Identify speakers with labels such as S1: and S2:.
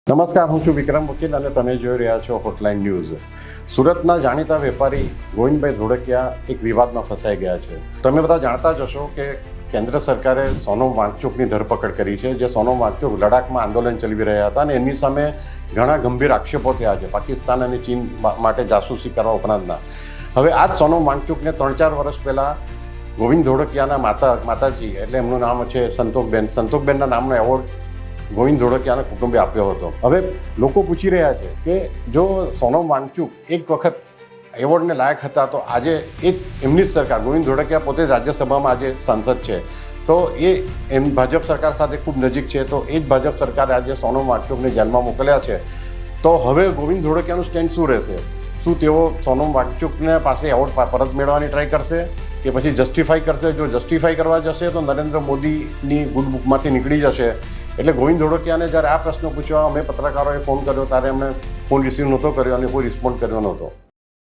S1: નમસ્કાર, હું છું વિક્રમ વકીલ અને તમે જોઈ રહ્યા છો હોટલાઇન ન્યૂઝ. સુરતના જાણીતા વેપારી ગોવિંદભાઈ ધોળકિયા એક વિવાદમાં ફસાઈ ગયા છે. તમે બધા જાણતા જ હશો કે કેન્દ્ર સરકારે સોનમ વાંગચુકની ધરપકડ કરી છે, જે સોનમ વાંગચુક લડાખમાં આંદોલન ચલાવી રહ્યા હતા અને એની સામે ઘણા ગંભીર આક્ષેપો થયા છે પાકિસ્તાન અને ચીન માટે જાસૂસી કરવા ઉપરાંતના. હવે આ જ સોનમ વાંગચુકને 3-4 વર્ષ પહેલાં ગોવિંદ ધોળકિયાના માતાજી એટલે એમનું નામ છે સંતોકબેનના નામનો એવોર્ડ ગોવિંદ ધોળકિયાના કુટુંબે આપ્યો હતો. હવે લોકો પૂછી રહ્યા છે કે જો સોનમ વાંગચુક એક વખત એવોર્ડને લાયક હતા તો આજે એમની જ સરકાર, ગોવિંદ ધોળકિયા પોતે રાજ્યસભામાં આજે સાંસદ છે, તો એમ ભાજપ સરકાર સાથે ખૂબ નજીક છે, તો એ જ ભાજપ સરકારે આજે સોનમ વાંગચુકને જેલમાં મોકલ્યા છે. તો હવે ગોવિંદ ધોળકિયાનું સ્ટેન્ડ શું રહેશે? શું તેઓ સોનમ વાંગચુકને પાસે એવોર્ડ પરત મેળવવાની ટ્રાય કરશે કે પછી જસ્ટિફાઈ કરશે? જો જસ્ટિફાઈ કરવા જશે તો નરેન્દ્ર મોદીની ગુડ બુકમાંથી નીકળી જશે. એટલે ગોવિંદ ધોળકિયાને જ્યારે આ પ્રશ્ન પૂછવા અમે પત્રકારોએ ફોન કર્યો ત્યારે એમણે ફોન રિસીવ નહોતો કર્યો અને કોઈ રિસ્પોન્ડ કર્યો નહોતો.